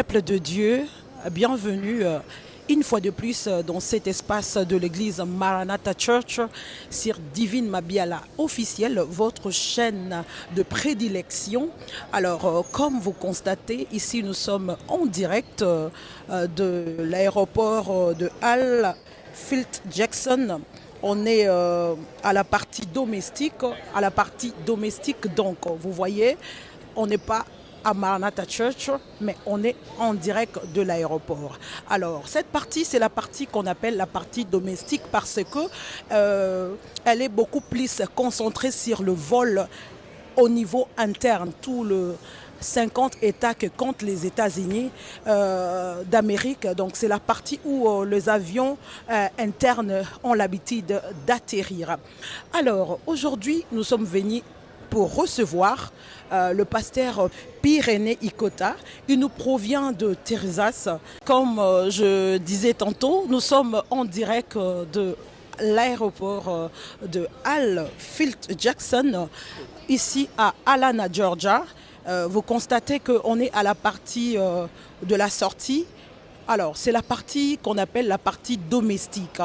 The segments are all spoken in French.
Peuple de Dieu, bienvenue une fois de plus dans cet espace de l'église Maranatha Church sur Divine Mabiala officielle, votre chaîne de prédilection. Alors, comme vous constatez, ici nous sommes en direct de l'aéroport de Hall Field Jackson. On est à la partie domestique, donc vous voyez, on n'est pas à Maranatha Church, mais on est en direct de l'aéroport. Alors, cette partie, c'est la partie qu'on appelle la partie domestique parce que elle est beaucoup plus concentrée sur le vol au niveau interne, tout le 50 États que comptent les États-Unis d'Amérique. Donc c'est la partie où les avions internes ont l'habitude d'atterrir. Alors aujourd'hui, nous sommes venus pour recevoir le pasteur Pyrénées Ikota. Il nous provient de Texas. Comme je disais tantôt, nous sommes en direct de l'aéroport de Hall Field Jackson, ici à Atlanta, Georgia. Vous constatez qu'on est à la partie de la sortie. Alors, c'est la partie qu'on appelle la partie domestique.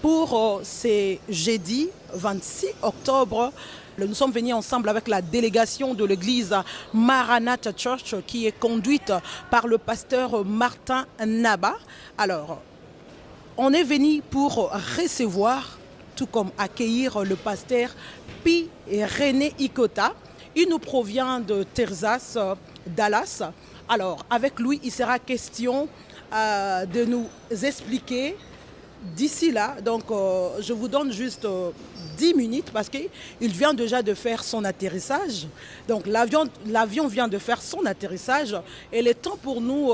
Pour ces jeudi 26 octobre, nous sommes venus ensemble avec la délégation de l'église Maranatha Church qui est conduite par le pasteur Martin Naba. Alors, on est venu pour recevoir, tout comme accueillir le pasteur Pyrénées Ikota. Il nous provient de Texas, Dallas. Alors, avec lui, il sera question de nous expliquer d'ici là. Donc, je vous donne juste 10 minutes parce qu'il vient déjà de faire son atterrissage. Donc, l'avion vient de faire son atterrissage. Et il est temps pour nous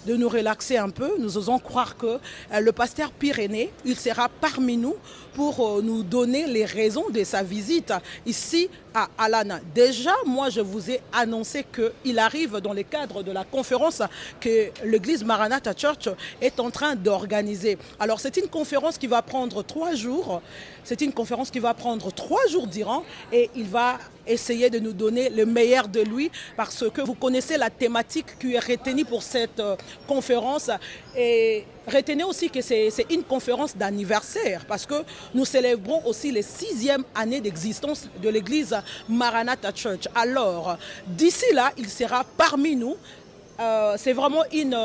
de nous relaxer un peu. Nous osons croire que le pasteur Pyrénées, il sera parmi nous pour nous donner les raisons de sa visite ici à Atlanta. Déjà, moi, je vous ai annoncé qu'il arrive dans le cadre de la conférence que l'église Maranatha Church est en train d'organiser. Alors, c'est une conférence qui va prendre 3 jours. C'est une conférence qui va prendre 3 jours durant et il va essayer de nous donner le meilleur de lui parce que vous connaissez la thématique qui est retenue pour cette conférence. Et retenez aussi que c'est une conférence d'anniversaire parce que nous célébrons aussi les 6e année d'existence de l'église Maranatha Church. Alors, d'ici là, il sera parmi nous. C'est vraiment une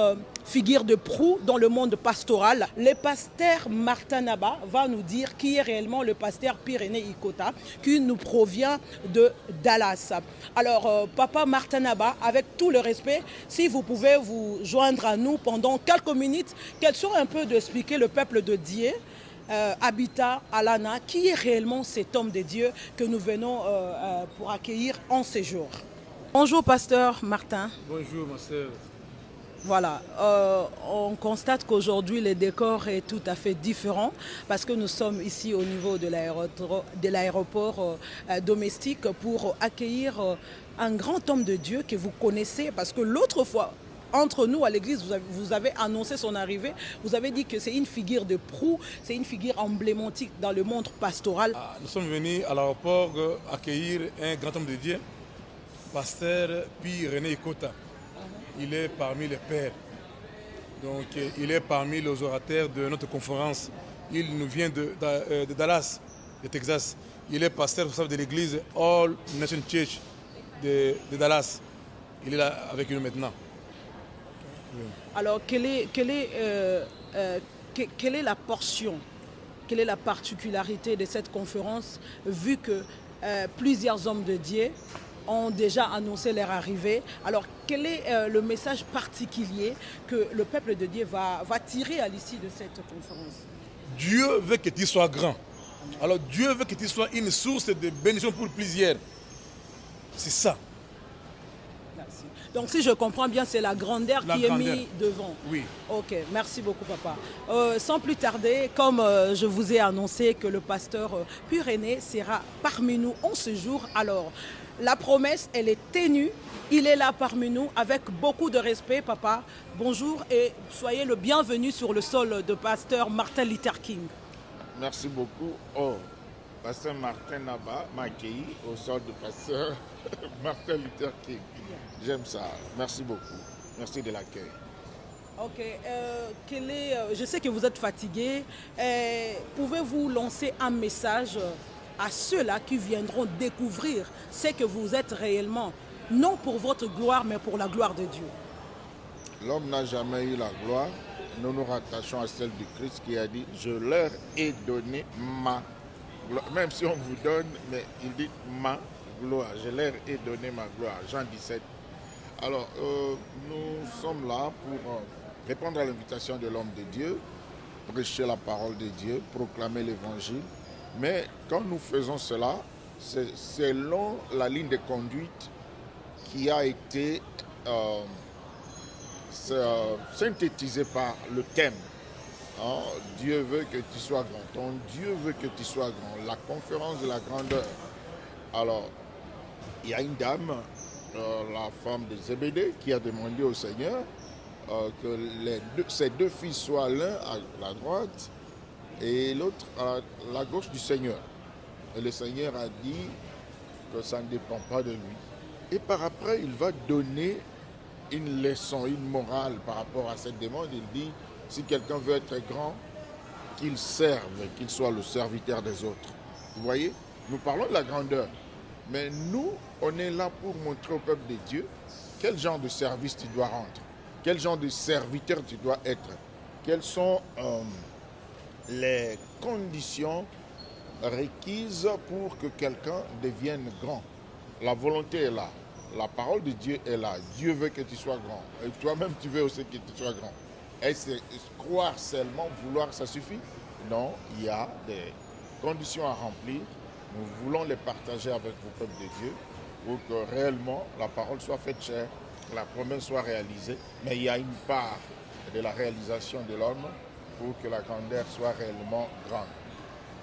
figure de proue dans le monde pastoral. Le pasteur Martin Naba va nous dire qui est réellement le pasteur Pyrénées Ikota, qui nous provient de Dallas. Alors, papa Martin Naba, avec tout le respect, si vous pouvez vous joindre à nous pendant quelques minutes, question un peu d'expliquer le peuple de Dieu. Habitat Atlanta, qui est réellement cet homme de Dieu que nous venons pour accueillir en séjour. Bonjour pasteur Martin. Bonjour ma sœur. Voilà, on constate qu'aujourd'hui le décor est tout à fait différent parce que nous sommes ici au niveau de l'aéroport domestique pour accueillir un grand homme de Dieu que vous connaissez parce que l'autre fois, entre nous à l'église, vous avez annoncé son arrivée, vous avez dit que c'est une figure de proue, c'est une figure emblématique dans le monde pastoral. Nous sommes venus à l'aéroport accueillir un grand homme de Dieu, pasteur Pyrénées Ikota. Il est parmi les pères, donc il est parmi les orateurs de notre conférence. Il nous vient de Dallas, de Texas. Il est pasteur responsable de l'église All Nation Church de Dallas. Il est là avec nous maintenant. Alors, quelle est la portion, quelle est la particularité de cette conférence, vu que plusieurs hommes de Dieu ont déjà annoncé leur arrivée? Alors, quel est le message particulier que le peuple de Dieu va tirer à l'issue de cette conférence? Dieu veut que tu sois grand. Alors, Dieu veut que tu sois une source de bénédiction pour plusieurs. C'est ça. Merci. Donc, si je comprends bien, c'est la grandeur qui est mise devant. Oui. Ok, merci beaucoup, papa. Sans plus tarder, comme je vous ai annoncé que le pasteur Pyrénées sera parmi nous en ce jour, alors la promesse, elle est tenue. Il est là parmi nous avec beaucoup de respect, papa. Bonjour et soyez le bienvenu sur le sol de pasteur Martin Luther King. Merci beaucoup. Oh, pasteur Martin Naba m'a accueilli au sol de pasteur Martin Luther King. J'aime ça. Merci beaucoup. Merci de l'accueil. Ok. Je sais que vous êtes fatigué. Pouvez-vous lancer un message à ceux-là qui viendront découvrir ce que vous êtes réellement, non pour votre gloire, mais pour la gloire de Dieu? L'homme n'a jamais eu la gloire. Nous nous rattachons à celle du Christ qui a dit « Je leur ai donné ma gloire ». Même si on vous donne, mais il dit « ma gloire ». Je leur ai donné ma gloire. Jean 17. Alors, nous sommes là pour répondre à l'invitation de l'homme de Dieu, prêcher la parole de Dieu, proclamer l'évangile. Mais quand nous faisons cela, c'est selon la ligne de conduite qui a été synthétisée par le thème. Hein? Dieu veut que tu sois grand. Ton Dieu veut que tu sois grand. La conférence de la grandeur. Alors, il y a une dame, la femme de Zébédée, qui a demandé au Seigneur que ses deux fils soient l'un à la droite et l'autre à la gauche du Seigneur. Et le Seigneur a dit que ça ne dépend pas de lui. Et par après, il va donner une leçon, une morale par rapport à cette demande. Il dit, si quelqu'un veut être grand, qu'il serve, qu'il soit le serviteur des autres. Vous voyez, nous parlons de la grandeur. Mais nous, on est là pour montrer au peuple de Dieu quel genre de service tu dois rendre, quel genre de serviteur tu dois être, quelles sont les conditions requises pour que quelqu'un devienne grand. La volonté est là, la parole de Dieu est là. Dieu veut que tu sois grand et toi-même tu veux aussi que tu sois grand. Est-ce croire seulement, vouloir, ça suffit? Non, il y a des conditions à remplir. Nous voulons les partager avec le peuple de Dieu pour que réellement la parole soit faite chair, que la promesse soit réalisée. Mais il y a une part de la réalisation de l'homme pour que la grandeur soit réellement grande.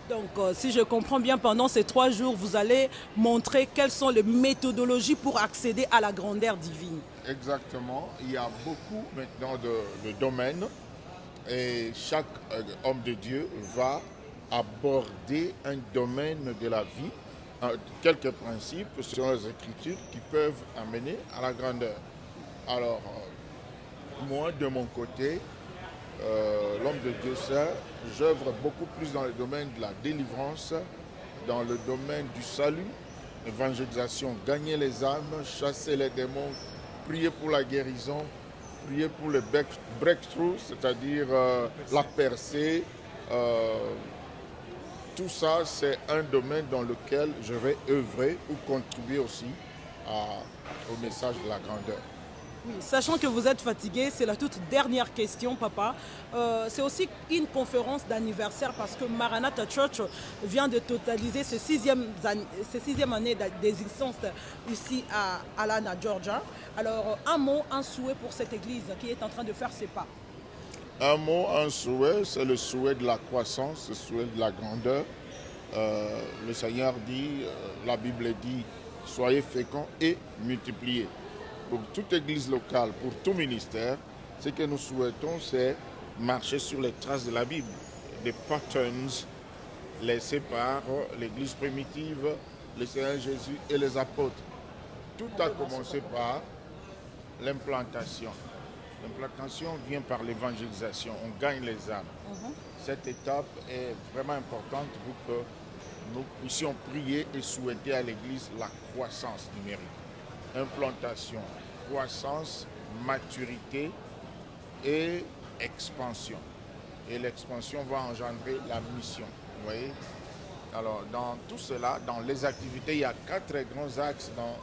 Donc, si je comprends bien, pendant ces 3 jours, vous allez montrer quelles sont les méthodologies pour accéder à la grandeur divine. Exactement. Il y a beaucoup maintenant de domaines et chaque homme de Dieu va aborder un domaine de la vie, quelques principes selon les Écritures qui peuvent amener à la grandeur. Alors, moi, de mon côté, l'homme de Dieu sait, j'œuvre beaucoup plus dans le domaine de la délivrance, dans le domaine du salut, évangélisation, gagner les âmes, chasser les démons, prier pour la guérison, prier pour le breakthrough, c'est-à-dire la percée. Tout ça, c'est un domaine dans lequel je vais œuvrer ou contribuer aussi au message de la grandeur. Oui, sachant que vous êtes fatigué, c'est la toute dernière question, papa. C'est aussi une conférence d'anniversaire parce que Maranatha Church vient de totaliser ses sixième année d'existence ici à Atlanta, Georgia. Alors, un mot, un souhait pour cette église qui est en train de faire ses pas. Un mot, un souhait, c'est le souhait de la croissance, le souhait de la grandeur. Le Seigneur dit, la Bible dit, soyez féconds et multipliez. Pour toute église locale, pour tout ministère, ce que nous souhaitons, c'est marcher sur les traces de la Bible, des patterns laissés par l'église primitive, le Seigneur Jésus et les apôtres. Tout a commencé par l'implantation. L'implantation vient par l'évangélisation, on gagne les âmes. Cette étape est vraiment importante pour que nous puissions prier et souhaiter à l'église la croissance numérique. Implantation, croissance, maturité et expansion. Et l'expansion va engendrer la mission. Vous voyez? Alors, dans tout cela, dans les activités, il y a 4 grands axes dans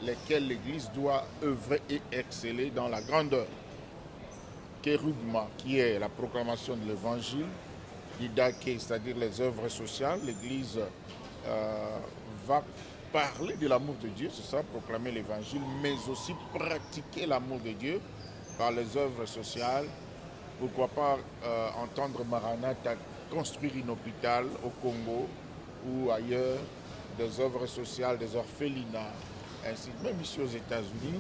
lesquels l'Église doit œuvrer et exceller dans la grandeur. Kérugma, qui est la proclamation de l'Évangile, Didake, c'est-à-dire les œuvres sociales. L'Église va parler de l'amour de Dieu, c'est ça, proclamer l'évangile, mais aussi pratiquer l'amour de Dieu par les œuvres sociales. Pourquoi pas entendre Maranatha construire un hôpital au Congo ou ailleurs, des œuvres sociales, des orphelinats, ainsi même ici aux États-Unis,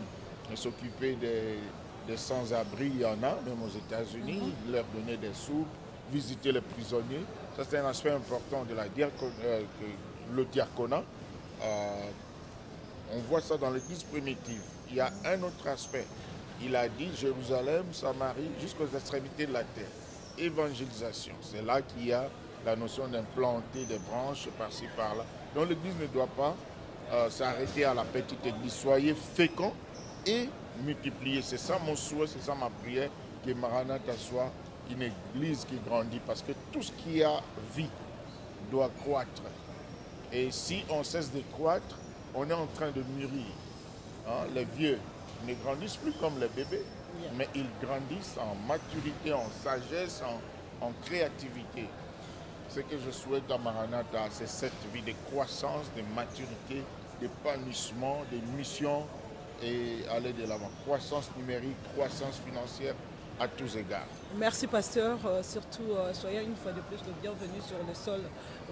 s'occuper des sans-abri, il y en a, même aux États-Unis, leur donner des soupes, visiter les prisonniers. Ça, c'est un aspect important de le diaconat. On voit ça dans l'église primitive. Il y a un autre aspect Il a dit Jérusalem, Samarie, jusqu'aux extrémités de la terre. Évangélisation, c'est là qu'il y a la notion d'implanter des branches par-ci, par-là. Donc l'Église ne doit pas s'arrêter à la petite Église. Soyez féconds et multipliez. C'est ça mon souhait, c'est ça ma prière, que Maranatha soit une Église qui grandit. Parce que tout ce qui a vie doit croître. Et si on cesse de croître, on est en train de mûrir. Hein, les vieux ne grandissent plus comme les bébés, mais ils grandissent en maturité, en sagesse, en créativité. Ce que je souhaite dans Maranatha, c'est cette vie de croissance, de maturité, d'épanouissement, de mission et aller de l'avant. Croissance numérique, croissance financière à tous égards. Merci pasteur, surtout soyez une fois de plus le bienvenu sur le sol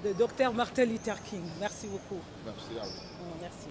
de Dr Martin Luther King. Merci beaucoup. Merci à vous. Merci.